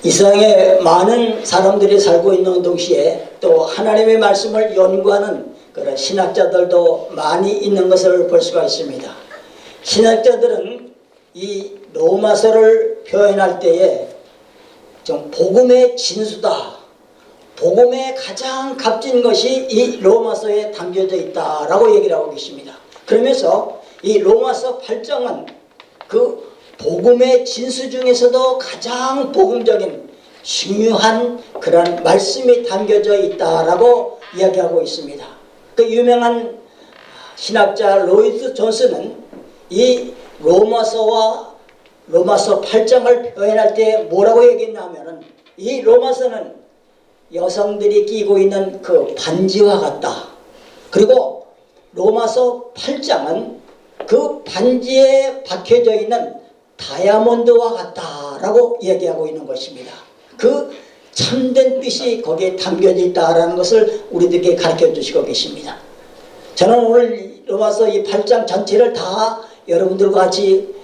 이 세상에 많은 사람들이 살고 있는 동시에 또 하나님의 말씀을 연구하는 그런 신학자들도 많이 있는 것을 볼 수가 있습니다. 신학자들은 이 로마서를 표현할 때에 좀 복음의 진수다, 복음의 가장 값진 것이 이 로마서에 담겨져 있다라고 얘기를 하고 계십니다. 그러면서 이 로마서 8장은 그 복음의 진수 중에서도 가장 복음적인 중요한 그런 말씀이 담겨져 있다라고 이야기하고 있습니다. 그 유명한 신학자 로이드 존스는 이 로마서와 로마서 8장을 표현할 때 뭐라고 얘기했냐면은 이 로마서는 여성들이 끼고 있는 그 반지와 같다. 그리고 로마서 8장은 그 반지에 박혀져 있는 다이아몬드와 같다라고 얘기하고 있는 것입니다. 그 참된 뜻이 거기에 담겨져 있다라는 것을 우리들에게 가르쳐 주시고 계십니다. 저는 오늘 로마서 이 8장 전체를 다 여러분들과 같이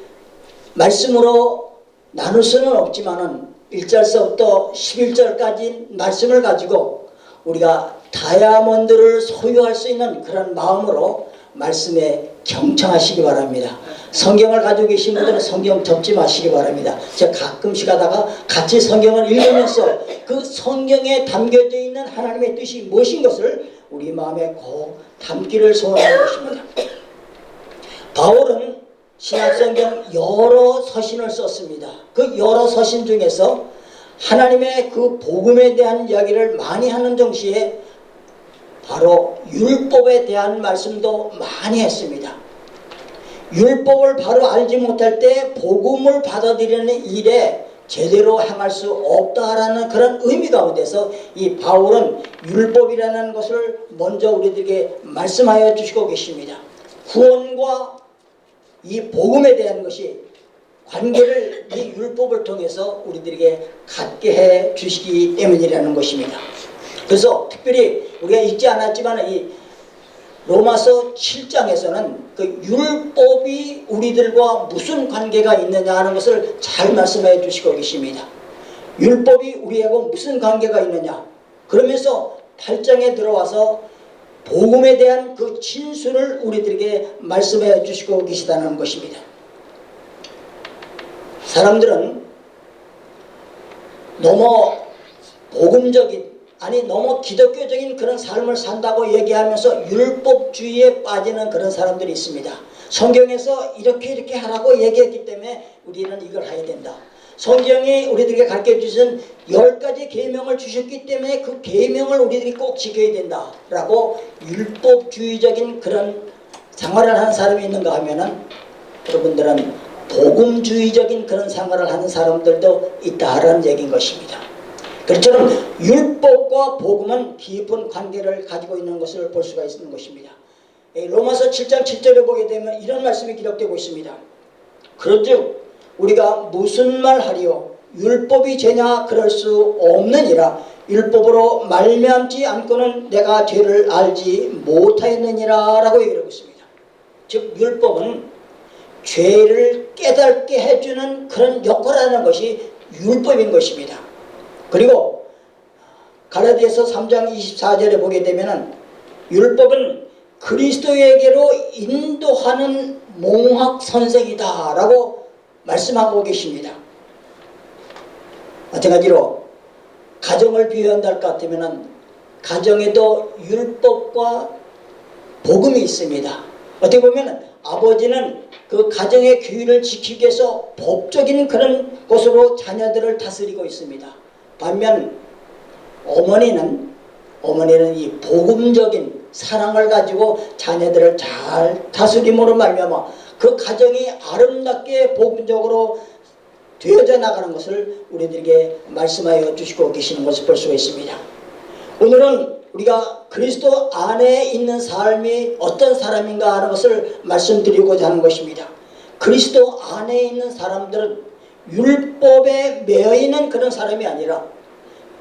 말씀으로 나눌 수는 없지만은 1절서부터 11절까지 말씀을 가지고 우리가 다이아몬드를 소유할 수 있는 그런 마음으로 말씀에 경청하시기 바랍니다. 성경을 가지고 계신 분들은 성경 접지 마시기 바랍니다. 제가 가끔씩 하다가 같이 성경을 읽으면서 그 성경에 담겨져 있는 하나님의 뜻이 무엇인 것을 우리 마음에 꼭 담기를 소원하는 것입니다. 바울은 신약성경 여러 서신을 썼습니다. 그 여러 서신 중에서 하나님의 그 복음에 대한 이야기를 많이 하는 동시에 바로 율법에 대한 말씀도 많이 했습니다. 율법을 바로 알지 못할 때 복음을 받아들이는 일에 제대로 행할 수 없다라는 그런 의미 가운데서 이 바울은 율법이라는 것을 먼저 우리들에게 말씀하여 주시고 계십니다. 구원과 이 복음에 대한 것이 관계를 이 율법을 통해서 우리들에게 갖게 해 주시기 때문이라는 것입니다. 그래서 특별히 우리가 읽지 않았지만 이 로마서 7장에서는 그 율법이 우리들과 무슨 관계가 있느냐 하는 것을 잘 말씀해 주시고 계십니다. 율법이 우리하고 무슨 관계가 있느냐, 그러면서 8장에 들어와서 복음에 대한 그 진수를 우리들에게 말씀해 주시고 계시다는 것입니다. 사람들은 너무 복음적인, 아니 너무 기독교적인 그런 삶을 산다고 얘기하면서 율법주의에 빠지는 그런 사람들이 있습니다. 성경에서 이렇게 하라고 얘기했기 때문에 우리는 이걸 해야 된다. 성경이 우리들에게 가르쳐 주신 10가지 계명을 주셨기 때문에 그 계명을 우리들이 꼭 지켜야 된다 라고 율법주의적인 그런 생활을 하는 사람이 있는가 하면은 여러분들은 복음주의적인 그런 생활을 하는 사람들도 있다라는 얘기인 것입니다. 그처럼 율법과 복음은 깊은 관계를 가지고 있는 것을 볼 수가 있는 것입니다. 로마서 7장 7절에 보게 되면 이런 말씀이 기록되고 있습니다. 그런즉 우리가 무슨 말 하리요? 율법이 죄냐? 그럴 수 없느니라. 율법으로 말미암지 않고는 내가 죄를 알지 못하였느니라 라고 얘기하고 있습니다. 즉 율법은 죄를 깨닫게 해주는 그런 역할을 하는 것이 율법인 것입니다. 그리고 갈라디아서 3장 24절에 보게 되면 율법은 그리스도에게로 인도하는 몽학 선생이다 라고 말씀하고 계십니다. 마찬가지로 가정을 비유한다 할 것 같으면 가정에도 율법과 복음이 있습니다. 어떻게 보면 아버지는 그 가정의 규율을 지키기 위해서 법적인 그런 것으로 자녀들을 다스리고 있습니다. 반면 어머니는 이 복음적인 사랑을 가지고 자녀들을 잘 다스림으로 말미암아 그 가정이 아름답게 복음적으로 되어져 나가는 것을 우리들에게 말씀하여 주시고 계시는 것을 볼 수가 있습니다. 오늘은 우리가 그리스도 안에 있는 삶이 어떤 사람인가 하는 것을 말씀드리고자 하는 것입니다. 그리스도 안에 있는 사람들은 율법에 매여 있는 그런 사람이 아니라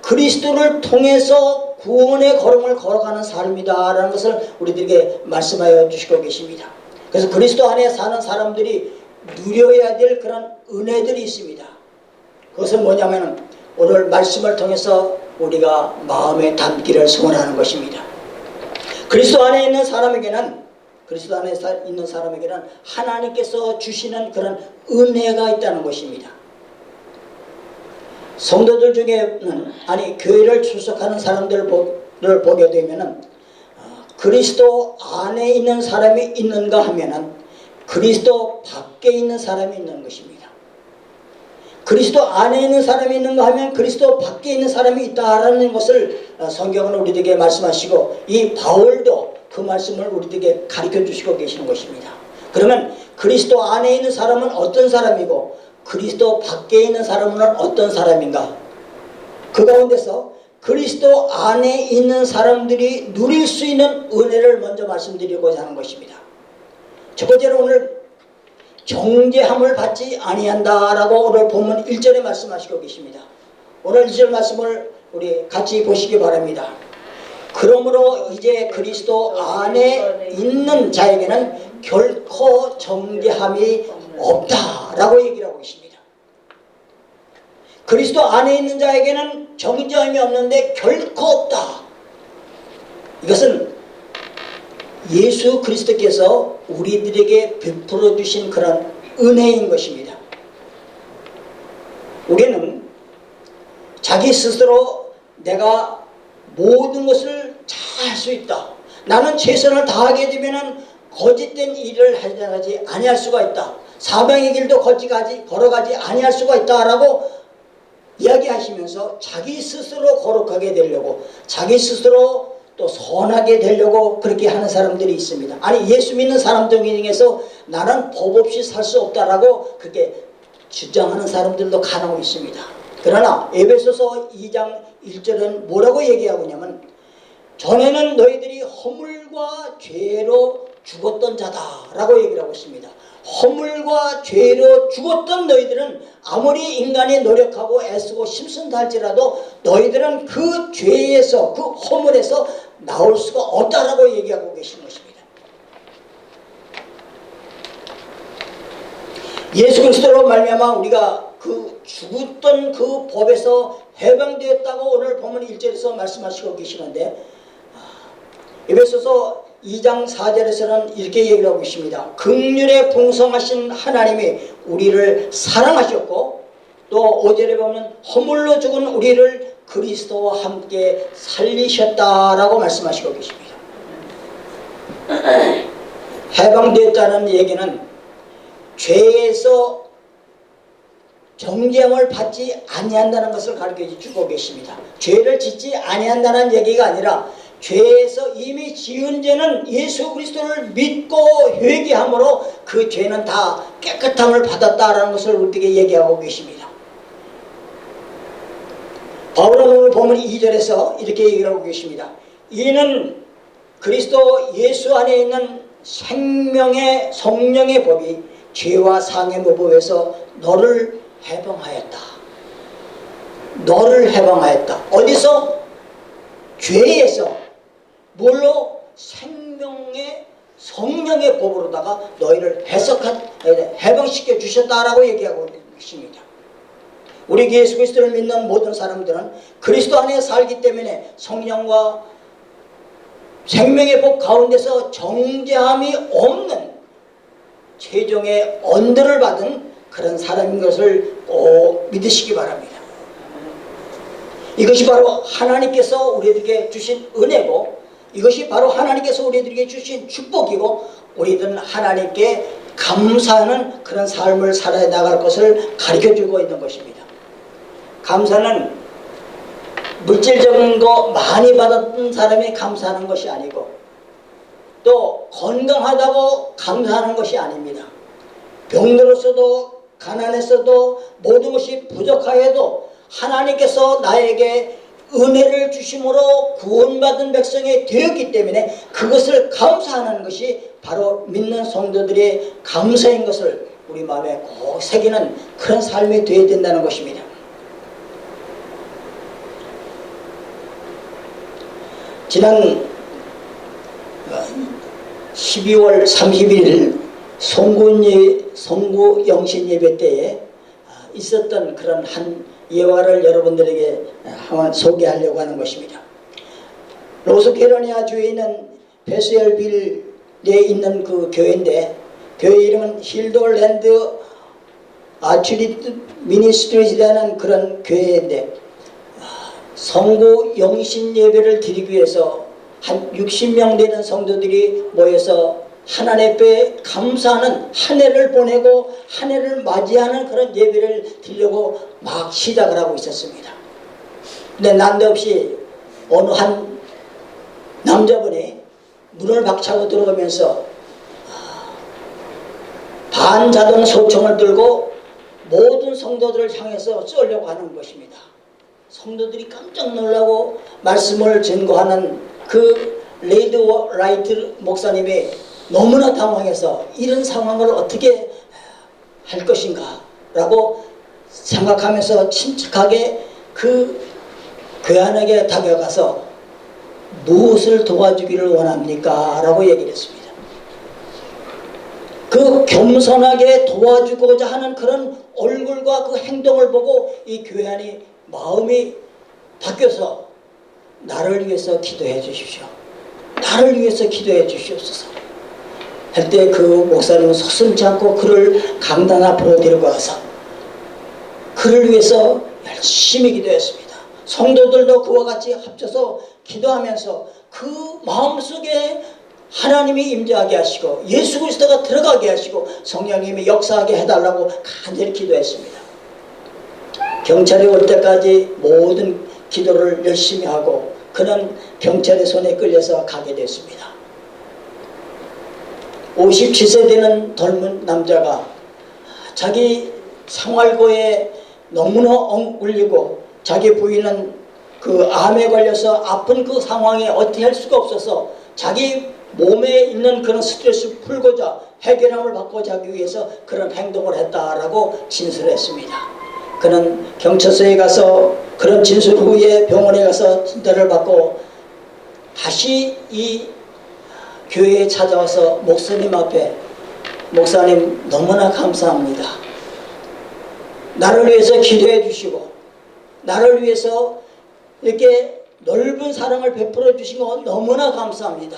그리스도를 통해서 구원의 걸음을 걸어가는 삶이다 라는 것을 우리들에게 말씀하여 주시고 계십니다. 그래서 그리스도 안에 사는 사람들이 누려야 될 그런 은혜들이 있습니다. 그것은 뭐냐면 오늘 말씀을 통해서 우리가 마음에 담기를 소원하는 것입니다. 그리스도 안에 있는 사람에게는 하나님께서 주시는 그런 은혜가 있다는 것입니다. 성도들 중에는 교회를 출석하는 사람들을 보게 되면은 그리스도 안에 있는 사람이 있는가 하면은 그리스도 밖에 있는 사람이 있는 것입니다. 그리스도 안에 있는 사람이 있는가 하면 그리스도 밖에 있는 사람이 있다라는 것을 성경은 우리에게 말씀하시고 이 바울도 그 말씀을 우리에게 가르쳐 주시고 계시는 것입니다. 그러면 그리스도 안에 있는 사람은 어떤 사람이고 그리스도 밖에 있는 사람은 어떤 사람인가? 그 가운데서 그리스도 안에 있는 사람들이 누릴 수 있는 은혜를 먼저 말씀드리고자 하는 것입니다. 첫 번째로 오늘 정죄함을 받지 아니한다라고 오늘 본문 1절에 말씀하시고 계십니다. 오늘 1절 말씀을 우리 같이 보시기 바랍니다. 그러므로 이제 그리스도 안에 있는 자에게는 결코 정죄함이 없다라고 얘기를 하고 있습니다. 그리스도 안에 있는 자에게는 정죄함이 없는데 결코 없다. 이것은 예수 그리스도께서 우리들에게 베풀어 주신 그런 은혜인 것입니다. 우리는 자기 스스로 내가 모든 것을 잘 할 수 있다. 나는 최선을 다하게 되면 거짓된 일을 하지 아니할 수가 있다. 사방의 길도 걸어가지 아니할 수가 있다라고 이야기하시면서 자기 스스로 거룩하게 되려고 자기 스스로 또 선하게 되려고 그렇게 하는 사람들이 있습니다. 예수 믿는 사람들 중에서 나는 법 없이 살 수 없다라고 그렇게 주장하는 사람들도 간혹 있습니다. 그러나 에베소서 2장 1절은 뭐라고 얘기하고 있냐면 전에는 너희들이 허물과 죄로 죽었던 자다라고 얘기를 하고 있습니다. 허물과 죄로 죽었던 너희들은 아무리 인간이 노력하고 애쓰고 힘쓴다 할지라도 너희들은 그 죄에서 그 허물에서 나올 수가 없다라고 얘기하고 계신 것입니다. 예수 그리스도로 말미암아 우리가 그 죽었던 그 법에서 해방되었다고 오늘 본문 1절에서 말씀하시고 계시는데 에베소서 2장 4절에서는 이렇게 얘기를 하고 있습니다. 긍휼에 풍성하신 하나님이 우리를 사랑하셨고 또 5절에 보면 허물로 죽은 우리를 그리스도와 함께 살리셨다라고 말씀하시고 계십니다. 해방되었다는 얘기는 죄에서 정죄함을 받지 아니한다는 것을 가르쳐 주고 계십니다. 죄를 짓지 아니한다는 얘기가 아니라 죄에서 이미 지은 죄는 예수 그리스도를 믿고 회개함으로 그 죄는 다 깨끗함을 받았다라는 것을 우리에게 얘기하고 계십니다. 바울은 오늘 보면 2절에서 이렇게 얘기를 하고 계십니다. 이는 그리스도 예수 안에 있는 생명의 성령의 법이 죄와 상의 무법에서 너를 해방하였다. 너를 해방하였다. 어디서? 죄에서. 뭘로? 생명의 성령의 법으로다가 너희를 해방시켜 주셨다라고 얘기하고 있습니다. 우리 예수 그리스도를 믿는 모든 사람들은 그리스도 안에 살기 때문에 성령과 생명의 법 가운데서 정죄함이 없는 최종의 언들을 받은 그런 사람인 것을 꼭 믿으시기 바랍니다. 이것이 바로 하나님께서 우리에게 주신 은혜고 이것이 바로 하나님께서 우리들에게 주신 축복이고 우리들은 하나님께 감사하는 그런 삶을 살아야 나갈 것을 가르쳐주고 있는 것입니다. 감사는 물질적인 거 많이 받았던 사람이 감사하는 것이 아니고 또 건강하다고 감사하는 것이 아닙니다. 병들었어도 가난했어도 모든 것이 부족하여도 하나님께서 나에게 은혜를 주심으로 구원받은 백성이 되었기 때문에 그것을 감사하는 것이 바로 믿는 성도들의 감사인 것을 우리 마음에 꼭 새기는 그런 삶이 되어야 된다는 것입니다. 지난 12월 30일 송구 영신 예배 때에 있었던 그런 한 예화를 여러분들에게 한번 소개하려고 하는 것입니다. 노스캐롤라이나 주에 있는 베스웰빌에 있는 그 교회인데, 교회 이름은 힐더랜드 아츄리트 미니스트리라는 그런 교회인데, 성구 영신 예배를 드리기 위해서 한 60명 되는 성도들이 모여서 하나님 앞에 감사하는 한 해를 보내고 한 해를 맞이하는 그런 예배를 드리려고 막 시작을 하고 있었습니다. 근데 난데없이 어느 한 남자분이 문을 박차고 들어오면서 반자동 소총을 들고 모든 성도들을 향해서 쏘려고 하는 것입니다. 성도들이 깜짝 놀라고 말씀을 증거하는 그 레이드 라이트 목사님이 너무나 당황해서 이런 상황을 어떻게 할 것인가 라고 생각하면서 침착하게 그 교환에게 다가가서 무엇을 도와주기를 원합니까? 라고 얘기를 했습니다. 그 겸손하게 도와주고자 하는 그런 얼굴과 그 행동을 보고 이 교환이 마음이 바뀌어서 나를 위해서 기도해 주십시오. 나를 위해서 기도해 주시옵소서. 할 때 그 목사님은 서슴지 않고 그를 강단 앞으로 데리고 와서 그를 위해서 열심히 기도했습니다. 성도들도 그와 같이 합쳐서 기도하면서 그 마음속에 하나님이 임재하게 하시고 예수 그리스도가 들어가게 하시고 성령님이 역사하게 해달라고 간절히 기도했습니다. 경찰이 올 때까지 모든 기도를 열심히 하고 그는 경찰의 손에 끌려서 가게 됐습니다. 57세 되는 젊은 남자가 자기 생활고에 너무나 엉울리고 자기 부인은 그 암에 걸려서 아픈 그 상황에 어떻게 할 수가 없어서 자기 몸에 있는 그런 스트레스를 풀고자 해결함을 받고자 하기 위해서 그런 행동을 했다라고 진술했습니다. 그는 경찰서에 가서 그런 진술 후에 병원에 가서 진단을 받고 다시 이 교회에 찾아와서 목사님 앞에 목사님 너무나 감사합니다. 나를 위해서 기도해 주시고 나를 위해서 이렇게 넓은 사랑을 베풀어 주신 거 너무나 감사합니다.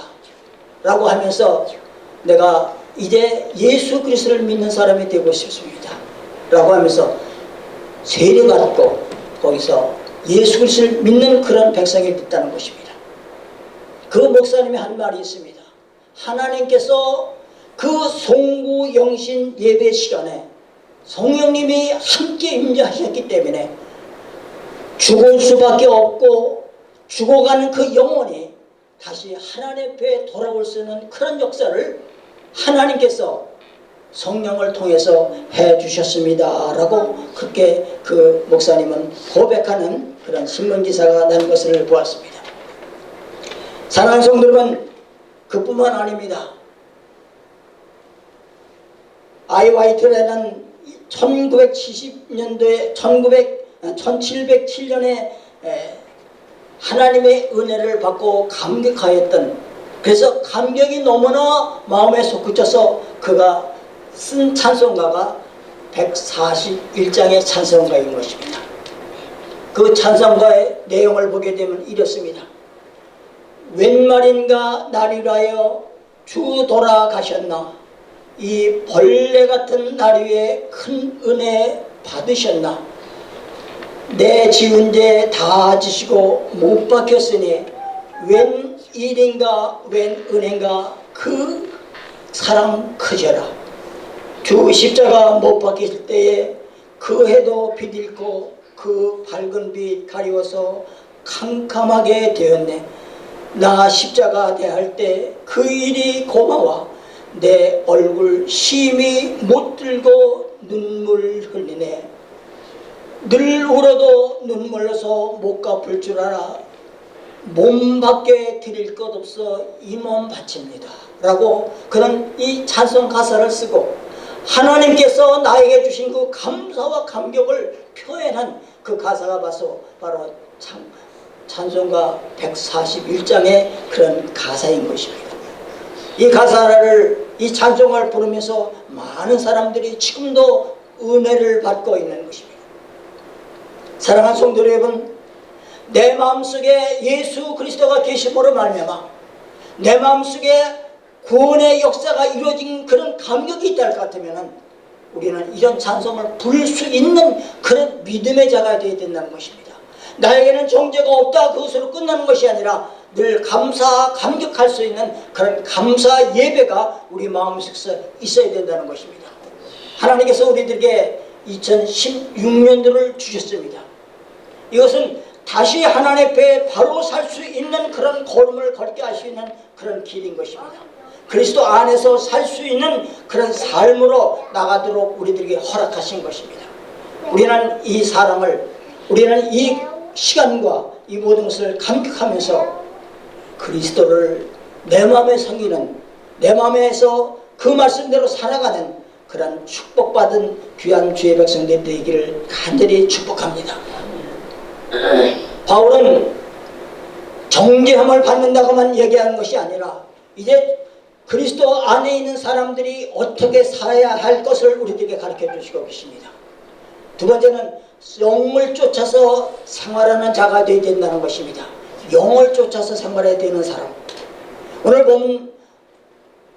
라고 하면서 내가 이제 예수 그리스도를 믿는 사람이 되고 싶습니다. 라고 하면서 세례받고 거기서 예수 그리스도를 믿는 그런 백성이 됐다는 것입니다. 그 목사님이 한 말이 있습니다. 하나님께서 그 송구 영신 예배 시간에 성령님이 함께 임재하셨기 때문에 죽을 수밖에 없고 죽어가는 그 영혼이 다시 하나님 앞에 돌아올 수 있는 그런 역사를 하나님께서 성령을 통해서 해주셨습니다 라고 그렇게 그 목사님은 고백하는 그런 신문기사가 난 것을 보았습니다. 사랑하는 성도 여러분, 그뿐만 아닙니다. 아이 화이트라는 1970년도에 1707년에 하나님의 은혜를 받고 감격하였던, 그래서 감격이 너무나 마음에 솟구쳐서 그가 쓴 찬송가가 141장의 찬송가인 것입니다. 그 찬송가의 내용을 보게 되면 이렇습니다. 웬 말인가 나를 위하여 주 돌아가셨나, 이 벌레 같은 날 위에 큰 은혜 받으셨나, 내 지은 죄 다 지시고 못 박혔으니 웬 일인가 웬 은혜인가 그 사랑 크셔라. 주 십자가 못 박힐 때에 그 해도 비딜고 그 밝은 빛 가리워서 캄캄하게 되었네. 나 십자가 대할 때 그 일이 고마워 내 얼굴 심히 못 들고 눈물 흘리네. 늘 울어도 눈물로서 못 갚을 줄 알아 몸밖에 드릴 것 없어 이 몸 바칩니다 라고 그런 이 찬송 가사를 쓰고 하나님께서 나에게 주신 그 감사와 감격을 표현한 그 가사가 바로 찬송가 141장의 그런 가사인 것입니다. 이 가사를, 이 찬송을 부르면서 많은 사람들이 지금도 은혜를 받고 있는 것입니다. 사랑하는 성도 여러분, 내 마음속에 예수 그리스도가 계심으로 말미암아 내 마음속에 구원의 역사가 이루어진 그런 감격이 있다 할 것 같으면 우리는 이런 찬송을 부를 수 있는 그런 믿음의 자가 되어야 된다는 것입니다. 나에게는 정죄가 없다 그것으로 끝나는 것이 아니라 늘 감격할 수 있는 그런 감사 예배가 우리 마음속에 있어야 된다는 것입니다. 하나님께서 우리들에게 2016년도를 주셨습니다. 이것은 다시 하나님 앞에 바로 살 수 있는 그런 걸음을 걷게 할 수 있는 그런 길인 것입니다. 그리스도 안에서 살 수 있는 그런 삶으로 나가도록 우리들에게 허락하신 것입니다. 우리는 이 사랑을, 우리는 이 시간과 이 모든 것을 감격하면서 그리스도를 내 마음에 섬기는, 내 마음에서 그 말씀대로 살아가는 그런 축복받은 귀한 주의 백성들 되기를 간절히 축복합니다. 바울은 정죄함을 받는다고만 얘기하는 것이 아니라 이제 그리스도 안에 있는 사람들이 어떻게 살아야 할 것을 우리들에게 가르쳐 주시고 계십니다. 두 번째는 영을 쫓아서 생활하는 자가 되어야 된다는 것입니다. 영을 쫓아서 생활해야 되는 사람. 오늘 보면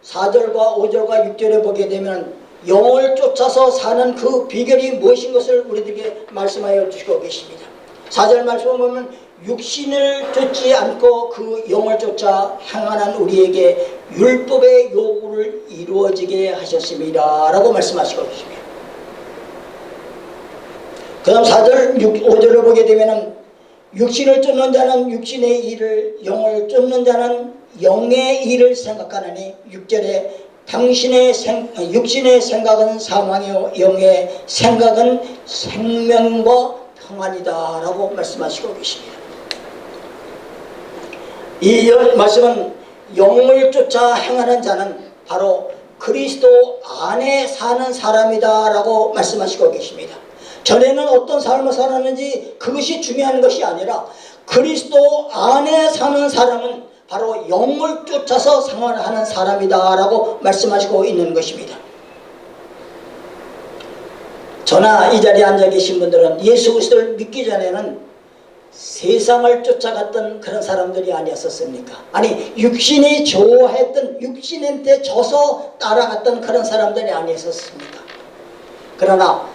4절과 5절과 6절에 보게 되면 영을 쫓아서 사는 그 비결이 무엇인 것을 우리들에게 말씀하여 주시고 계십니다. 4절 말씀을 보면 육신을 쫓지 않고 그 영을 쫓아 행하는 우리에게 율법의 요구를 이루어지게 하셨습니다 라고 말씀하시고 계십니다. 그 다음 4절 5절을 보게 되면 육신을 쫓는 자는 육신의 일을, 영을 쫓는 자는 영의 일을 생각하느니 6절에 당신의 육신의 생각은 사망이요 영의 생각은 생명과 평안이다 라고 말씀하시고 계십니다. 이 말씀은 영을 쫓아 행하는 자는 바로 그리스도 안에 사는 사람이다 라고 말씀하시고 계십니다. 전에는 어떤 삶을 살았는지 그것이 중요한 것이 아니라 그리스도 안에 사는 사람은 바로 영을 쫓아서 생활하는 사람이다 라고 말씀하시고 있는 것입니다. 저나 이 자리에 앉아 계신 분들은 예수 그리스도를 믿기 전에는 세상을 쫓아갔던 그런 사람들이 아니었었습니까? 아니 육신이 좋아했던, 육신한테 져서 따라갔던 그런 사람들이 아니었었습니까? 그러나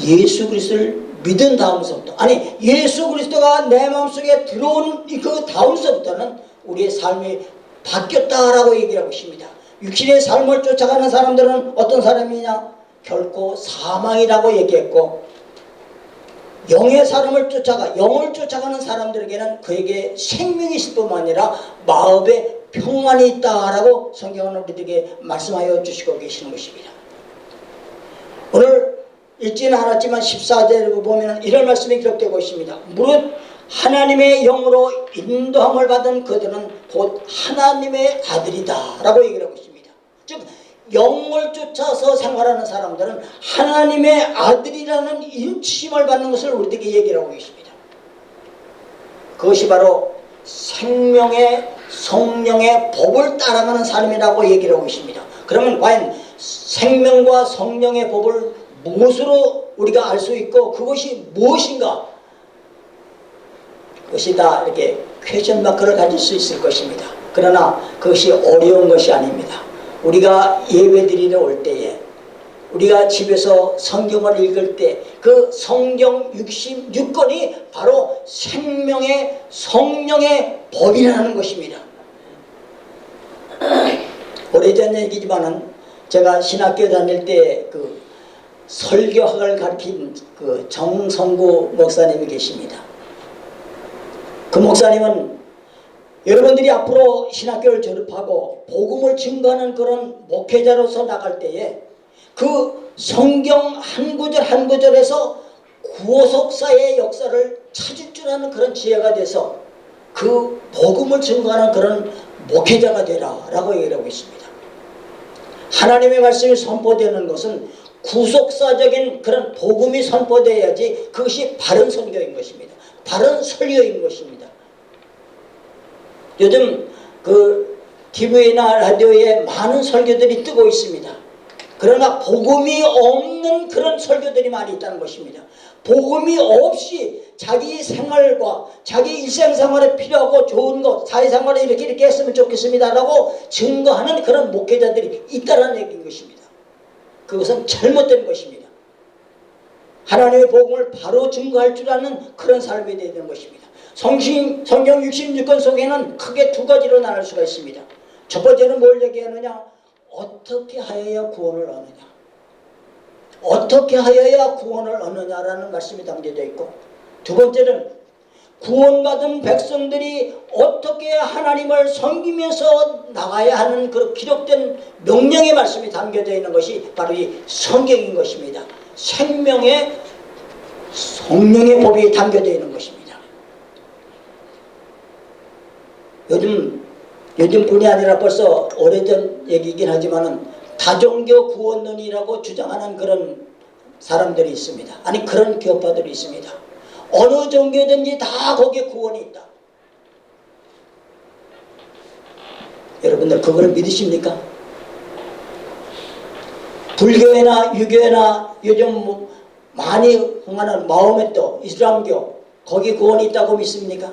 예수 그리스도를 믿은 다음서부터, 아니 예수 그리스도가 내 마음속에 들어온 그 다음서부터는 우리의 삶이 바뀌었다라고 얘기하고 있습니다. 육신의 삶을 쫓아가는 사람들은 어떤 사람이냐? 결코 사망이라고 얘기했고, 영의 사람을 쫓아가, 영을 쫓아가는 사람들에게는 그에게 생명이 있을 뿐만 아니라 마음에 평안이 있다라고 성경은 우리에게 말씀하여 주시고 계시는 것입니다. 오늘 읽지는 않았지만 14절에 보면 이런 말씀이 기록되고 있습니다. 무릇 하나님의 영으로 인도함을 받은 그들은 곧 하나님의 아들이다 라고 얘기를 하고 있습니다. 즉 영을 쫓아서 생활하는 사람들은 하나님의 아들이라는 인치심을 받는 것을 우리에게 얘기를 하고 계십니다. 그것이 바로 생명의 성령의 법을 따라가는 사람이라고 얘기를 하고 있습니다. 그러면 과연 생명과 성령의 법을 무엇으로 우리가 알 수 있고 그것이 무엇인가? 그것이 다 이렇게 퀘스천 마크를 가질 수 있을 것입니다. 그러나 그것이 어려운 것이 아닙니다. 우리가 예배드리러 올 때에, 우리가 집에서 성경을 읽을 때 그 성경 66권이 바로 생명의 성령의 법이라는 것입니다. 오래전 얘기지만은 제가 신학교 다닐 때 그 설교학을 가르친 그 정성구 목사님이 계십니다. 그 목사님은 여러분들이 앞으로 신학교를 졸업하고 복음을 증거하는 그런 목회자로서 나갈 때에 그 성경 한 구절 한 구절에서 구속사의 역사를 찾을 줄 아는 그런 지혜가 돼서 그 복음을 증거하는 그런 목회자가 되라 라고 얘기를 하고 있습니다. 하나님의 말씀이 선포되는 것은 구속사적인 그런 복음이 선포되어야지 그것이 바른 선교인 것입니다. 바른 설교인 것입니다. 요즘 그 TV나 라디오에 많은 설교들이 뜨고 있습니다. 그러나 복음이 없는 그런 설교들이 많이 있다는 것입니다. 복음이 없이 자기 생활과 자기 일상생활에 필요하고 좋은 것, 사회생활에 이렇게 했으면 좋겠습니다라고 증거하는 그런 목회자들이 있다는 얘기인 것입니다. 그것은 잘못된 것입니다. 하나님의 복음을 바로 증거할 줄 아는 그런 삶이 되어야 되는 것입니다. 성경 66권 속에는 크게 두 가지로 나눌 수가 있습니다. 첫 번째는 뭘 얘기하느냐? 어떻게 하여야 구원을 얻느냐? 어떻게 하여야 구원을 얻느냐라는 말씀이 담겨져 있고, 두 번째는 구원받은 백성들이 어떻게 하나님을 섬기면서 나가야 하는 그 기록된 명령의 말씀이 담겨져 있는 것이 바로 이 성경인 것입니다. 생명의 성령의 법이 담겨져 있는 것입니다. 요즘뿐이 아니라 벌써 오래전 얘기이긴 하지만은 다종교 구원론이라고 주장하는 그런 사람들이 있습니다. 아니 그런 교파들이 있습니다. 어느 종교든지 다 거기에 구원이 있다. 여러분들 그거를 믿으십니까? 불교나 유교나 요즘 많이 흥하는 마호메트, 이슬람교 거기 구원이 있다고 믿습니까?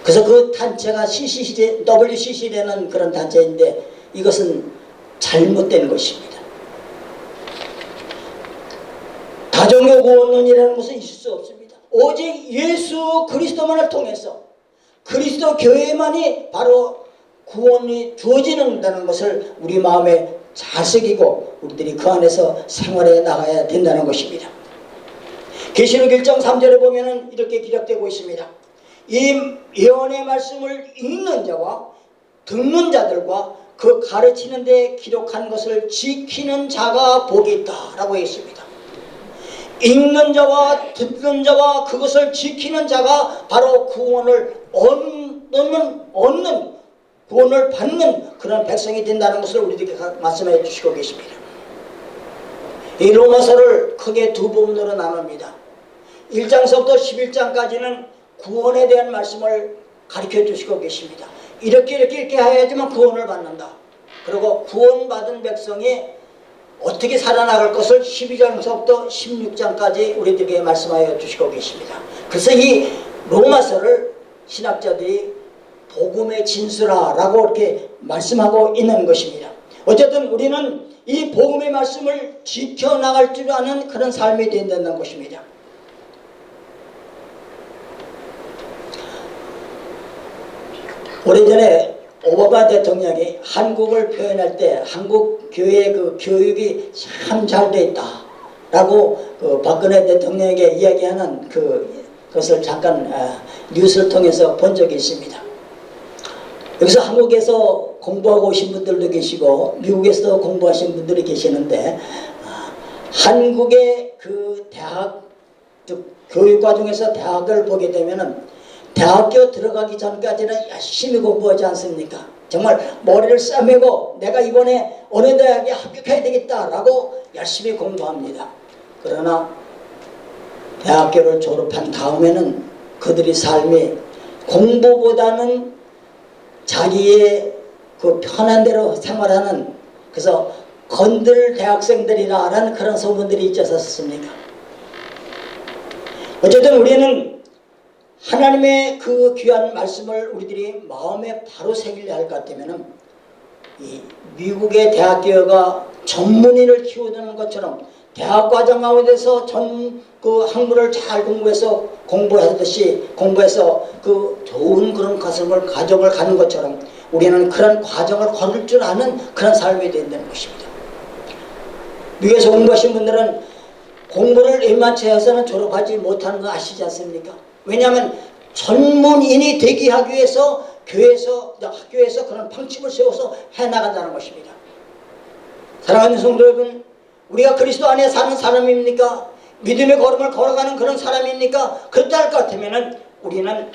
그래서 그 단체가 WCC라는 그런 단체인데 이것은 잘못된 것입니다. 다종교 구원론이라는 것은 있을 수 없습니다. 오직 예수 그리스도만을 통해서 그리스도 교회만이 바로 구원이 주어지는다는 것을 우리 마음에 잘 새기고 우리들이 그 안에서 생활해 나가야 된다는 것입니다. 계시록 1장 3절에 보면 이렇게 기록되고 있습니다. 이 예언의 말씀을 읽는 자와 듣는 자들과 그 가르치는 데 기록한 것을 지키는 자가 복이 있다라고 했습니다. 읽는 자와 듣는 자와 그것을 지키는 자가 바로 구원을 얻는 구원을 받는 그런 백성이 된다는 것을 우리들에게 말씀해 주시고 계십니다. 이 로마서를 크게 두 부분으로 나눕니다. 1장서부터 11장까지는 구원에 대한 말씀을 가르쳐 주시고 계십니다. 이렇게 해야지만 구원을 받는다. 그리고 구원받은 백성이 어떻게 살아나갈 것을 12장서부터 16장까지 우리들에게 말씀하여 주시고 계십니다. 그래서 이 로마서를 신학자들이 복음의 진수라라고 이렇게 말씀하고 있는 것입니다. 어쨌든 우리는 이 복음의 말씀을 지켜나갈 줄 아는 그런 삶이 된다는 것입니다. 오래전에 오바마 대통령이 한국을 표현할 때 한국 교회의 그 교육이 참 잘 돼 있다라고 그 박근혜 대통령에게 이야기하는 그것을 잠깐 뉴스를 통해서 본 적이 있습니다. 여기서 한국에서 공부하고 오신 분들도 계시고 미국에서도 공부하신 분들이 계시는데 한국의 그 대학 교육 과정에서 대학을 보게 되면은 대학교 들어가기 전까지는 열심히 공부하지 않습니까? 정말 머리를 싸매고 내가 이번에 어느 대학에 합격해야 되겠다라고 열심히 공부합니다. 그러나 대학교를 졸업한 다음에는 그들의 삶이 공부보다는 자기의 그 편한 대로 생활하는, 그래서 건들 대학생들이라는 그런 소문들이 있지 않습니까? 어쨌든 우리는 하나님의 그 귀한 말씀을 우리들이 마음에 바로 새기려 할 것 같으면 이 미국의 대학교가 전문의를 키우는 것처럼 대학 과정 가운데서 그 학문을 잘 공부해서 그 좋은 그런 과정을 가는 것처럼 우리는 그런 과정을 걸을 줄 아는 그런 삶이 된다는 것입니다. 미국에서 공부하신 분들은 공부를 웬만치 해서는 졸업하지 못하는 거 아시지 않습니까? 왜냐하면 전문인이 되기 하기 위해서 학교에서 그런 방침을 세워서 해나간다는 것입니다. 사랑하는 성도 여러분, 우리가 그리스도 안에 사는 사람입니까? 믿음의 걸음을 걸어가는 그런 사람입니까? 그렇다 할 것 같으면 우리는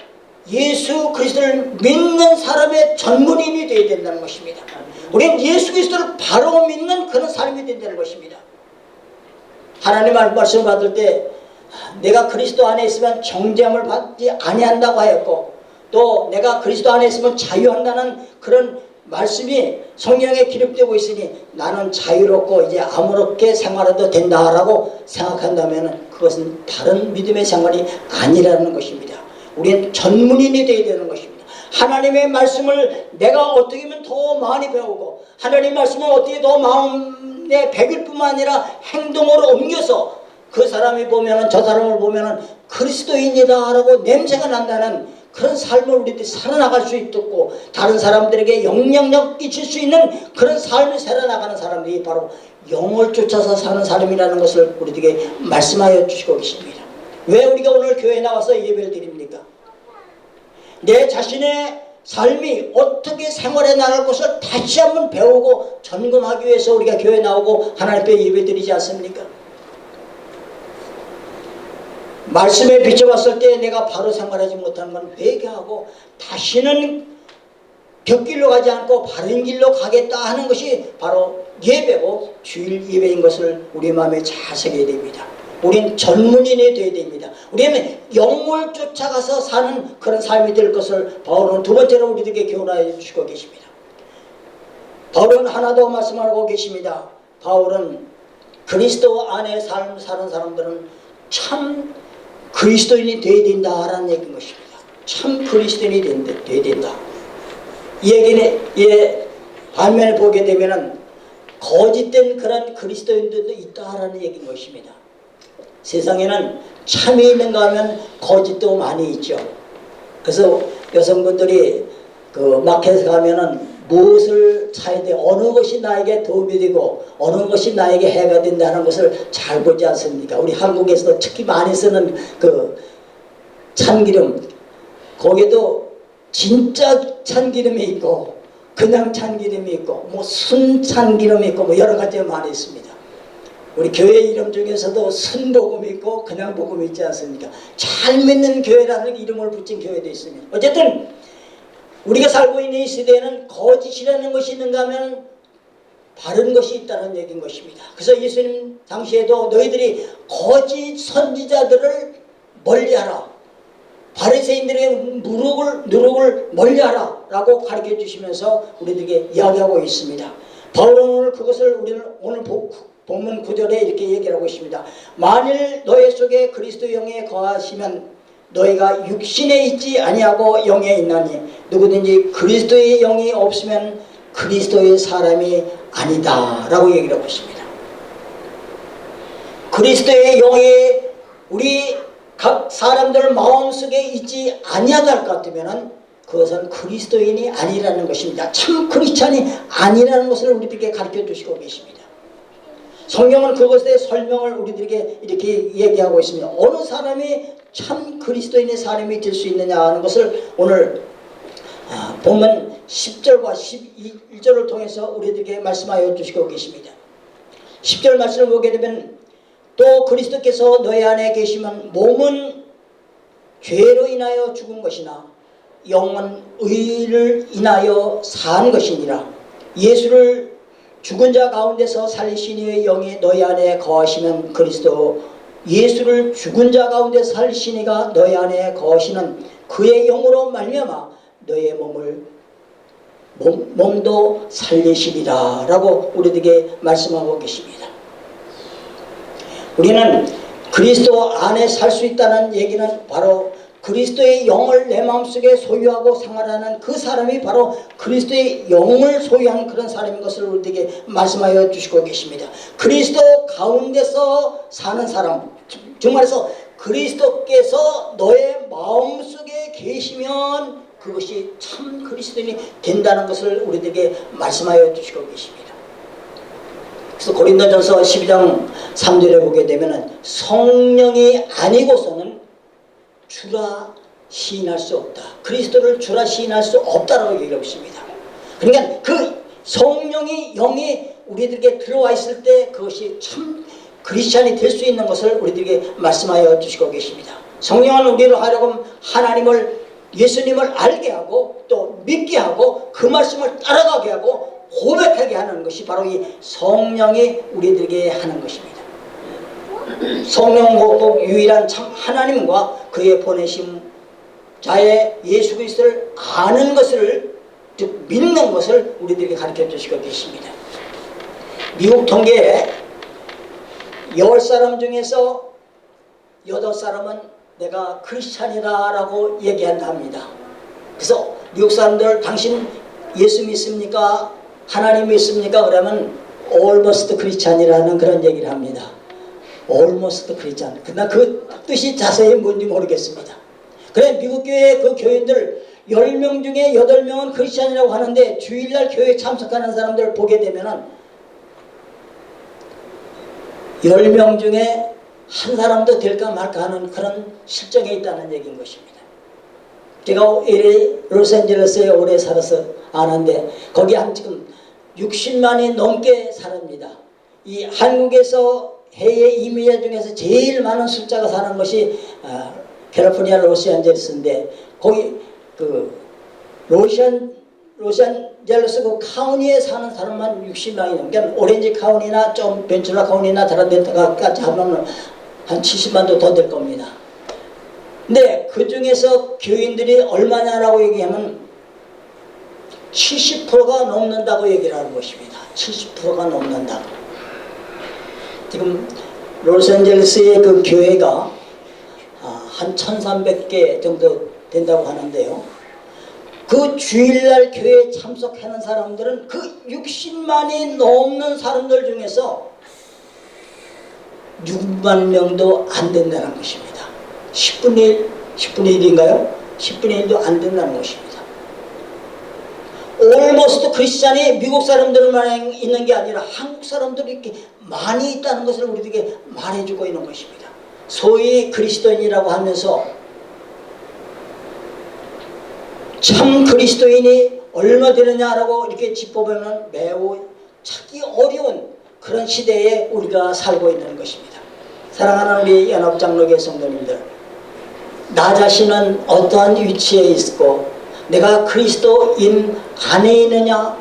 예수 그리스도를 믿는 사람의 전문인이 되어야 된다는 것입니다. 우리는 예수 그리스도를 바로 믿는 그런 사람이 된다는 것입니다. 하나님 말씀을 받을 때 내가 그리스도 안에 있으면 정죄함을 받지 아니한다고 하였고, 또 내가 그리스도 안에 있으면 자유한다는 그런 말씀이 성경에 기록되고 있으니 나는 자유롭고 이제 아무렇게 생활해도 된다라고 생각한다면 그것은 바른 믿음의 생활이 아니라는 것입니다. 우리는 전문인이 되어야 되는 것입니다. 하나님의 말씀을 내가 어떻게 하면 더 많이 배우고 하나님의 말씀을 어떻게 더 마음에 배길 뿐만 아니라 행동으로 옮겨서 그 사람이 보면은 저 사람을 보면은 그리스도인이다 라고 냄새가 난다는 그런 삶을 우리들이 살아나갈 수 있고 다른 사람들에게 영향력 끼칠 수 있는 그런 삶을 살아나가는 사람들이 바로 영을 쫓아서 사는 사람이라는 것을 우리들에게 말씀하여 주시고 계십니다. 왜 우리가 오늘 교회에 나와서 예배를 드립니까? 내 자신의 삶이 어떻게 생활해 나갈 것을 다시 한번 배우고 점검하기 위해서 우리가 교회에 나오고 하나님 앞에 예배 드리지 않습니까? 말씀에 비춰봤을 때 내가 바로 생활하지 못하는 건 회개하고 다시는 벽길로 가지 않고 바른 길로 가겠다 하는 것이 바로 예배고 주일 예배인 것을 우리 마음에 잘 새겨야 됩니다. 우리는 전문인이 되어야 됩니다. 우리는 영을 쫓아가서 사는 그런 삶이 될 것을 바울은 두 번째로 우리들에게 교훈하여 주시고 계십니다. 바울은 하나 더 말씀하고 계십니다. 바울은 그리스도 안에 사는 사람들은 참 그리스도인이 되어야 된다라는 얘기인 것입니다. 참 그리스도인이 되어야 된다. 이 얘기는 반면에 보게 되면은 거짓된 그런 그리스도인들도 있다라는 얘기인 것입니다. 세상에는 참이 있는가 하면 거짓도 많이 있죠. 그래서 여성분들이 그 마켓에 가면은 무엇을 사야 돼, 어느 것이 나에게 도움이 되고 어느 것이 나에게 해가 된다는 것을 잘 보지 않습니까? 우리 한국에서도 특히 많이 쓰는 그 참기름, 거기에도 진짜 참기름이 있고 그냥 참기름이 있고 뭐 순참기름이 있고 뭐 여러 가지가 많이 있습니다. 우리 교회 이름 중에서도 순복음이 있고 그냥 복음이 있지 않습니까? 잘 믿는 교회라는 이름을 붙인 교회도 있습니다. 어쨌든 우리가 살고 있는 이 시대에는 거짓이라는 것이 있는가 하면 바른 것이 있다는 얘기인 것입니다. 그래서 예수님 당시에도 너희들이 거짓 선지자들을 멀리하라, 바리새인들의 누룩을 멀리하라 라고 가르쳐 주시면서 우리들에게 이야기하고 있습니다. 바울은 오늘 그것을 우리는 오늘 본문 9절에 이렇게 얘기를 하고 있습니다. 만일 너희 속에 그리스도 영에 거하시면 너희가 육신에 있지 아니하고 영에 있나니 누구든지 그리스도의 영이 없으면 그리스도의 사람이 아니다 라고 얘기를 하고 있습니다. 그리스도의 영이 우리 각 사람들 마음속에 있지 아니하다 것 같으면 그것은 그리스도인이 아니라는 것입니다. 참 크리스찬이 아니라는 것을 우리들에게 가르쳐 주시고 계십니다. 성경은 그것에 설명을 우리들에게 이렇게 얘기하고 있습니다. 어느 사람이 참 그리스도인의 사람이 될 수 있느냐 하는 것을 오늘 본문 10절과 11절을 통해서 우리들에게 말씀하여 주시고 계십니다. 10절 말씀을 보게 되면 또 그리스도께서 너희 안에 계시면 몸은 죄로 인하여 죽은 것이나 영은 의를 인하여 산 것이니라. 예수를 죽은 자 가운데서 살리신 이의 영이 너희 안에 거하시면 그리스도, 예수를 죽은 자 가운데 살리신 이가 너희 안에 거하시는 그의 영으로 말미암아 너의 몸도 살리시리라 라고 우리에게 말씀하고 계십니다. 우리는 그리스도 안에 살 수 있다는 얘기는 바로 그리스도의 영을 내 마음속에 소유하고 생활하는 그 사람이 바로 그리스도의 영을 소유한 그런 사람인 것을 우리에게 말씀하여 주시고 계십니다. 그리스도 가운데서 사는 사람, 정말해서 그리스도께서 너의 마음속에 계시면 그것이 참 그리스도인이 된다는 것을 우리에게 말씀하여 주시고 계십니다. 그래서 고린도전서 12장 3절에 보게 되면 성령이 아니고서는 주라 시인할 수 없다. 그리스도를 주라 시인할 수 없다라고 얘기하고 있습니다. 그러니까 그 성령이 영이 우리들에게 들어와 있을 때 그것이 참 크리스찬이 될 수 있는 것을 우리들에게 말씀하여 주시고 계십니다. 성령은 우리를 하려고 하나님을, 예수님을 알게 하고 또 믿게 하고 그 말씀을 따라가게 하고 고백하게 하는 것이 바로 이 성령이 우리들에게 하는 것입니다. 성령은 꼭 유일한 참 하나님과 그의 보내심 자의 예수 그리스도를 아는 것을 즉 믿는 것을 우리들에게 가르쳐 주시고 계십니다. 미국 통계에 10사람 중에서 8사람은 내가 크리스찬이다라고 얘기한다 합니다. 그래서 미국 사람들 당신 예수 믿습니까? 하나님 믿습니까? 그러면 almost 크리스찬이라는 그런 얘기를 합니다. almost 크리스찬. 그러나 그 뜻이 자세히 뭔지 모르겠습니다. 그래 미국 교회 그 교인들 10명 중에 8명은 크리스찬이라고 하는데 주일날 교회에 참석하는 사람들을 보게 되면은 10명 중에 한 사람도 될까 말까 하는 그런 실정에 있다는 얘기인 것입니다. 제가 LA 로스앤젤레스에 오래 살아서 아는데 거기 한 지금 60만이 넘게 살았습니다. 이 한국에서 해외 이민자 중에서 제일 많은 숫자가 사는 것이 캘리포니아 로스앤젤레스인데 거기 그 로스앤젤레스 그 카운티에 사는 사람만 60만이 넘게 오렌지 카운티나 좀 벤츄라 카운티나 다른 데까지 하면 한 70만도 더 될 겁니다. 근데 그 중에서 교인들이 얼마냐라고 얘기하면 70%가 넘는다고 얘기를 하는 것입니다. 70%가 넘는다고. 지금 로스앤젤레스의 그 교회가 한 1300개 정도 된다고 하는데요. 그 주일날 교회에 참석하는 사람들은 그 60만이 넘는 사람들 중에서 6만 명도 안 된다는 것입니다. 10분의 1, 10분의 1인가요? 10분의 1도 안 된다는 것입니다. almost 크리스찬이 미국 사람들만 있는 게 아니라 한국 사람들이 이렇게 많이 있다는 것을 우리에게 말해주고 있는 것입니다. 소위 그리스도인이라고 하면서 참 그리스도인이 얼마 되느냐라고 이렇게 짚어보면 매우 찾기 어려운 그런 시대에 우리가 살고 있는 것입니다. 사랑하는 우리 연합장로교 성도님들, 나 자신은 어떠한 위치에 있고 내가 그리스도인 안에 있느냐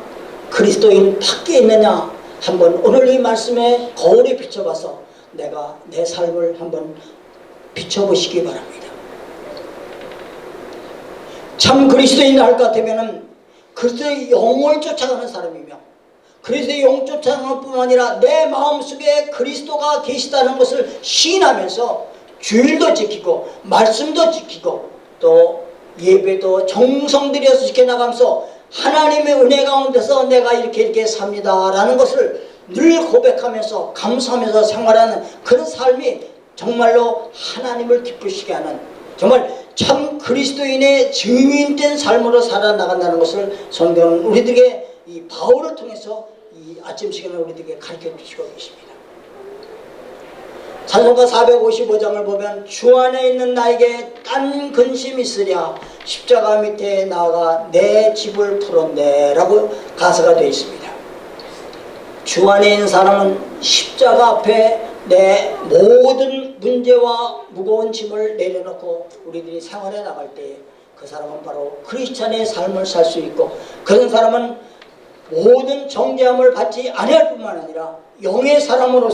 그리스도인 밖에 있느냐 한번 오늘 이 말씀에 거울에 비춰봐서 내가 내 삶을 한번 비춰보시기 바랍니다. 참 그리스도인 할 것 같으면 그리스도의 영을 쫓아가는 사람이며 그리스도의 영 쫓아가는 뿐만 아니라 내 마음속에 그리스도가 계시다는 것을 시인하면서 주일도 지키고 말씀도 지키고 또 예배도 정성 들여서 지켜나가면서 하나님의 은혜 가운데서 내가 이렇게 삽니다 라는 것을 늘 고백하면서 감사하면서 생활하는 그런 삶이 정말로 하나님을 기쁘시게 하는 정말 참 그리스도인의 증인된 삶으로 살아나간다는 것을 성경은 우리들에게 이 바울을 통해서 이 아침 시간에 우리들에게 가르쳐 주시고 계십니다. 찬송가 455장을 보면 주 안에 있는 나에게 딴 근심이 있으랴 십자가 밑에 나아가 내 집을 풀었네 라고 가사가 되어 있습니다. 주 안에 있는 사람은 십자가 앞에 내 모든 문제와 무거운 짐을 내려놓고 우리들이 생활해 나갈 때 그 사람은 바로 크리스찬의 삶을 살 수 있고 그런 사람은 모든 정죄함을 받지 아니할 뿐만 아니라 영의 사람으로